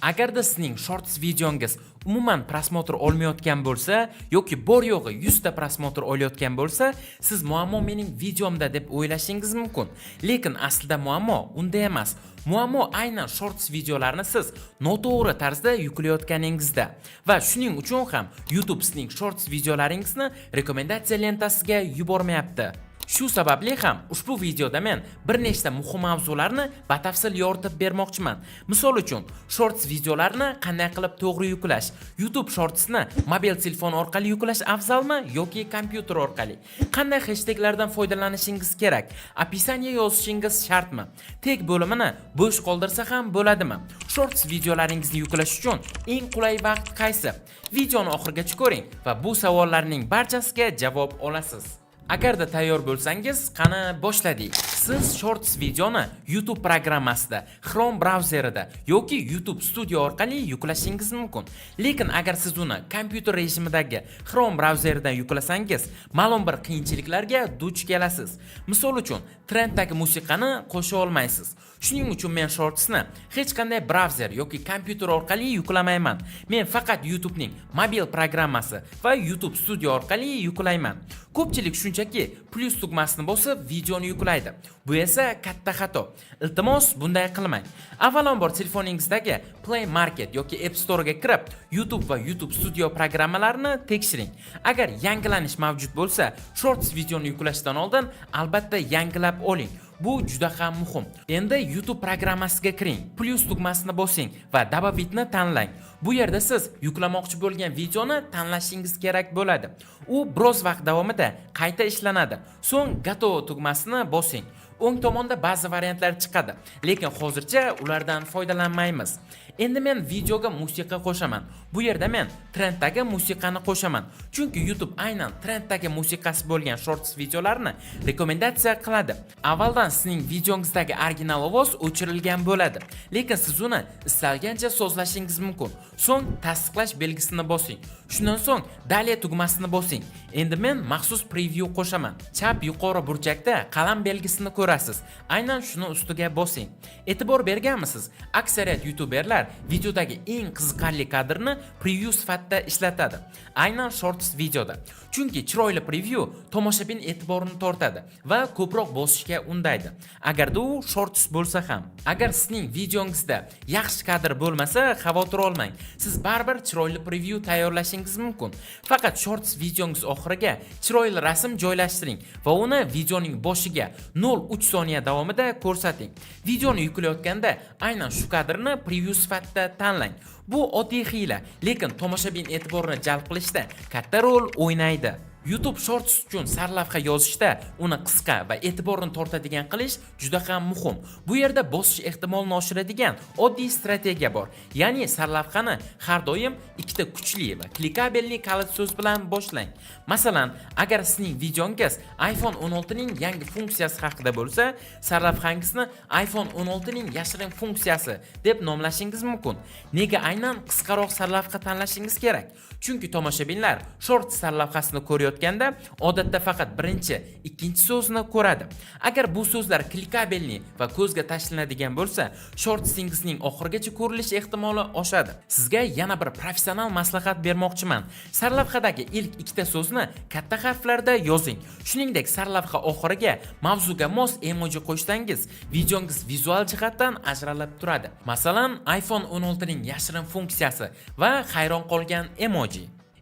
Agarda sizning shorts videongiz umuman prosmotr olmayotgan bo'lsa yoki bor yo'g'i 100 ta prosmotr olayotgan bo'lsa, siz muammo mening videomda deb o'ylashingiz mumkin. Lekin aslida muammo unda emas. Muammo aynan shorts videolarni siz noto'g'ri tarzda yuklayotganingizda va shuning uchun ham YouTube sizning shorts videolaringizni rekomendatsiya lentasiga yubormayapti. Shu sababli ham ushbu videoda men bir nechta muhim mavzularni batafsil yoritib bermoqchiman. Misol uchun, shorts videolarni qanday qilib to'g'ri yuklash, YouTube shortsni mobil telefon orqali yuklash afzalmi yoki kompyuter orqali, qanday hashtaglardan foydalanishingiz kerak, opisaniya yozishingiz shartmi, tag bo'limini bo'sh qoldirsa ham bo'ladimi, shorts videolaringizni yuklash uchun eng qulay vaqt qaysi? Videoni oxirigacha ko'ring va bu savollarning barchasiga javob olasiz. Agarda tayyor bo'lsangiz, qani boshladik. Siz shorts videoni YouTube programmasida, Chrome brauzerida yoki YouTube Studio orqali yuklashingiz mumkin. Lekin agar siz uni kompyuter rejimidagi Chrome brauzeridan yuklasangiz, ma'lum bir qiyinchiliklarga duch kelasiz. Misol uchun, trenddagi musiqani qo'sha olmaysiz. Shuning uchun men shortsni hech qanday brauzer yoki kompyuter orqali yuklamayman. Men faqat YouTubening mobil programmasi va YouTube Studio orqali yuklayman. Ko'pchilik shunchaki plus tugmasini bosib videoni yuklaydi. Bu esa katta xato. Iltimos, bunday qilmang. Avvalambor telefoningizdagi Play Market yoki App Store ga kirib, YouTube va YouTube Studio programmalarini tekshiring. Agar yangilanish mavjud bo'lsa, shorts videoni yuklashdan oldin albatta yangilab oling. Bu juda ham muhim. Endi YouTube programmasiga kiring, plus tugmasini bosing va Dababitni tanlang. Bu yerda siz yuklamoqchi bo'lgan videoni tanlashingiz kerak bo'ladi. U biroz vaqt davomida qayta ishlanadi. So'ng Gatovo tugmasini bosing. O'ng tomonda ba'zi variantlar chiqadi, lekin hozircha ulardan foydalanmaymiz. Endi men videoga musiqa qo'shaman. Bu yerda men trenddagi musiqani qo'shaman. Chunki YouTube aynan trenddagi musiqasi bo'lgan shorts videolarni rekomendatsiya qiladi. Avvaldan sizning videongizdagi original ovoz o'chirilgan bo'ladi, lekin siz uni istalgancha sozlashingiz mumkin. So'ng tasdiqlash belgisini bosing. Shundan so'ng Dalya tugmasini bosing. Endi men maxsus preview qo'shaman. Chap yuqori burchakda qalam belgisini ko'rasiz. Aynan shuni ustiga bosing. E'tibor berganmisiz? Aksariyat YouTuberlar videodagi eng qiziqarli kadrni preview sifatida ishlatadi. Aynan shorts videoda. Chunki chiroyli preview tomoshabin e'tiborini tortadi va ko'proq bosishga undaydi. Agarda u shorts bo'lsa ham. Agar sizning videongizda yaxshi kadr bo'lmasa, xavotir olmang. Siz baribir chiroyli preview tayyorlashingiz mumkin. Faqat shorts videongiz oxiriga chiroyli rasm joylashtiring va uni videoning boshiga 0,3 soniya davomida ko'rsating. Videoni yuklayotganda aynan shu kadrni preview sifatida tanlang. Bu oddiy hiyla, lekin tomoshabin e'tiborini jalb qilishda katta rol o'ynaydi. YouTube Shorts uchun sarlavha yozishda uni qisqa va e'tiborni tortadigan qilish juda ham muhim. Bu yerda bosish ehtimolini oshiradigan oddiy strategiya bor. Ya'ni sarlavhani har doim ikkita kuchli va klikabelli kalit so'z bilan boshlang. Masalan, agar sizning videongiz iPhone 16 ning yangi funksiyasi haqida bo'lsa, sarlavhangizni iPhone 16 ning yashirin funksiyasi deb nomlashingiz mumkin. Nega aynan qisqaroq sarlavha tanlashingiz kerak? Chunki tomoshabinlar short sarlavhasini ko'rayotganda odatda faqat birinchi, ikkinchi so'zni ko'radi. Agar bu so'zlar klikabelli va ko'zga tashlanadigan bo'lsa, shortsingizning oxirigacha ko'rilish ehtimoli oshadi. Sizga yana bir professional maslahat bermoqchiman. Sarlavhadagi ilk ikkita so'zni katta harflarda yozing. Shuningdek, sarlavha oxiriga mavzuga mos emoji qo'shsangiz, videongiz vizual jihatdan ajralib turadi. Masalan, iPhone 16 ning yashirin funksiyasi va hayron qolgan emoji.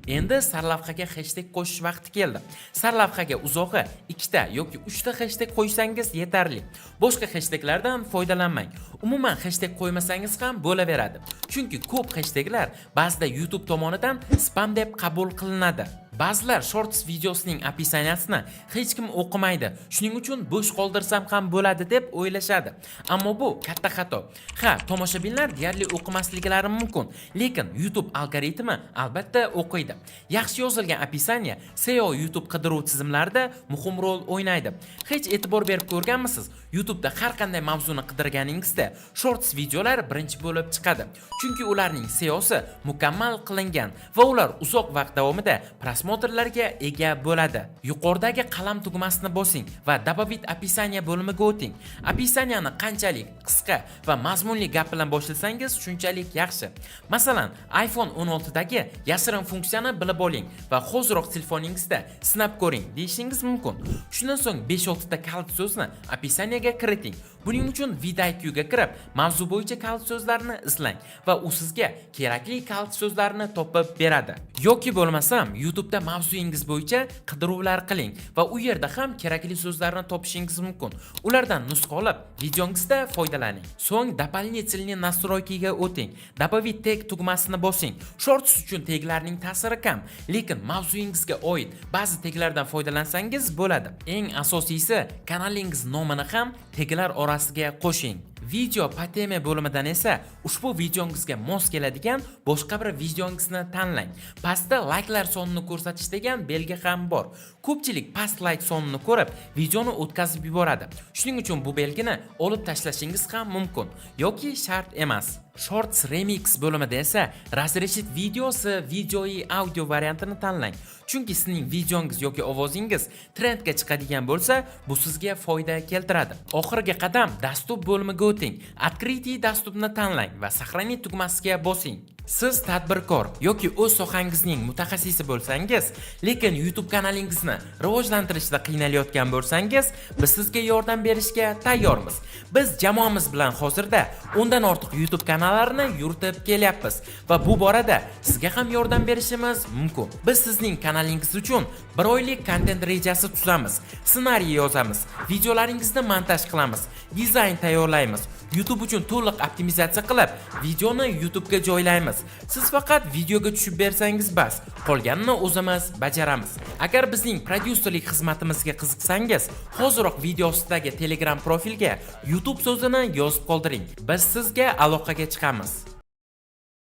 Endi sarlavhaga hashtag qo'shish vaqti keldi. Sarlavhaga uzog'i 2 ta yoki 3 ta hashtag qo'ysangiz yetarli. Boshqa hashtaglardan foydalanmang. Umuman hashtag qo'ymasangiz ham bo'laveradi. Chunki ko'p hashtaglar ba'zida YouTube tomonidan spam deb qabul qilinadi. Ba'zilar shorts videosining opisaniyasini hech kim o'qimaydi. Shuning uchun bo'sh qoldirsam ham bo'ladi deb o'ylashadi. Ammo bu katta xato. Ha, tomoshabinlar deyarli o'qimasliklari mumkin, lekin YouTube algoritmi albatta o'qiydi. Yaxshi yozilgan opisaniya SEO YouTube qidiruv tizimlarida muhim rol o'ynaydi. Hech e'tibor berib ko'rganmisiz? YouTube'da har qanday mavzuni qidirganingizda shorts videolar birinchi bo'lib chiqadi. Chunki ularning SEOsi mukammal qilingan va ular uzoq vaqt davomida prosmotrlarga ega bo'ladi. Yuqoridagi qalam tugmasini bosing va добавить описание bo'limiga o'ting. Описаниеni qanchalik qisqa va mazmunli gap bilan boshlasangiz, shunchalik yaxshi. Masalan, iPhone 16 dagi yashirin funksiyani bilib oling va hoziroq telefoningizda sinab ko'ring deyishingiz mumkin. Shundan so'ng 5-6 ta kalit so'zni описаниеga kiriting. Buning uchun VidIQga kirib, mavzu bo'yicha kalit so'zlarni izlang va u sizga kerakli kalit so'zlarni topib beradi. Yoki bo'lmasam, YouTube'da mavzuyingiz bo'yicha qidiruvlar qiling va u yerda ham kerakli so'zlarni topishingiz mumkin. Ulardan nusxa olib, videongizda foydalaning. So'ng дополнительные настройкиga o'ting. Добавить тег tugmasini bosing. Shorts uchun teglarning ta'siri kam, lekin mavzuyingizga oid ba'zi teglardan foydalansangiz bo'ladi. Eng asosiysi, kanalingiz nomini ham teglar orasiga qo'shing. Video po tema bo'limidan esa ushbu videongizga mos keladigan boshqa bir videongizni tanlang. Pastda likelar sonini ko'rsatish degan belgi ham bor. Ko'pchilik past like sonini ko'rib, videoni o'tkazib yuboradi. Shuning uchun bu belgini olib tashlashingiz ham mumkin yoki shart emas. Shorts Remix bo'limida esa razрешить videosi videoyi audio variantini tanlang. Chunki sizning videongiz yoki ovozingiz trendga chiqadigan bo'lsa, bu sizga foyda keltiradi. Oxirgi qadam dastur bo'limiga o'ting. Открытие dasturni tanlang va сохранить tugmasiga bosing. Siz tadbirkor yoki o'z sohangizning mutaxassisi bo'lsangiz, lekin YouTube kanalingizni rivojlantirishda qiynalayotgan bo'lsangiz, biz sizga yordam berishga tayyormiz. Biz jamoamiz bilan hozirda 10 dan ortiq YouTube kanallarini yuritib kelyapmiz va bu borada sizga ham yordam berishimiz mumkin. Biz sizning kanalingiz uchun 1 oylik kontent rejasi tuzamiz, ssenariy yozamiz, videolaringizni montaj qilamiz, dizayn tayyorlaymiz. YouTube uchun to'liq optimizatsiya qilib, videoni YouTube ga joylaymiz. Siz faqat videoga tushib bersangiz bas, qolganini o'zimiz bajaramiz. Agar bizning prodyuserlik xizmatimizga qiziqsangiz, hoziroq video ostidagi Telegram profilga YouTube so'zini yozib qoldiring. Biz sizga aloqaga chiqamiz.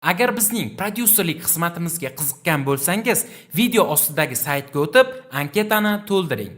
Agar bizning prodyuserlik xizmatimizga qiziqqan bo'lsangiz, video ostidagi saytga o'tib, anketani to'ldiring.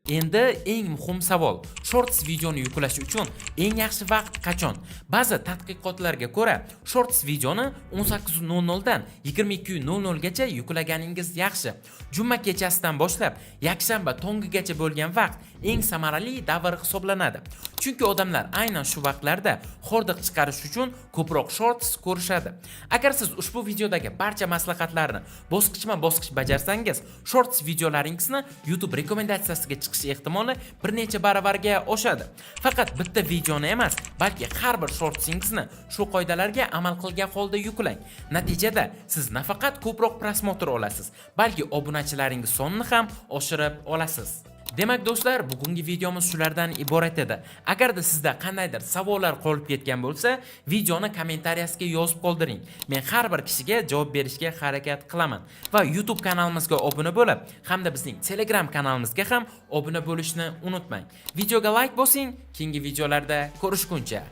Endi eng muhim savol. Shorts videoni yuklash uchun eng yaxshi vaqt qachon? Ba'zi tadqiqotlarga ko'ra, Shorts videoni 18:00 dan 22:00 gacha yuklaganingiz yaxshi. Juma kechasidan boshlab yakshanba tongigacha bo'lgan vaqt eng samarali davr hisoblanadi. Chunki odamlar aynan shu vaqtlarda hordiq chiqarish uchun ko'proq Shorts ko'rishadi. Agar siz ushbu videodagi barcha maslahatlarni bosqichma-bosqich bajarsangiz, Shorts videolaringizni YouTube rekomendatsiyasiga chiqish ehtimoli bir necha baravarga oshadi. Faqat bitta videoni emas, balki har bir shortsingizni shu qoidalarga amal qilgan holda yuklang. Natijada siz nafaqat ko'proq prosmotr olasiz, balki obunachilaringiz sonini ham oshirib olasiz. Demak do'stlar, bugungi videomiz shulardan iborat edi. Agarda sizda qandaydir savollar qolib ketgan bo'lsa, videoni kommentariyasiga yozib qoldiring. Men har bir kishiga javob berishga harakat qilaman. Va YouTube kanalimizga obuna bo'lib, hamda bizning Telegram kanalimizga ham obuna bo'lishni unutmang. Videoga like bosing, keyingi videolarda ko'rishguncha.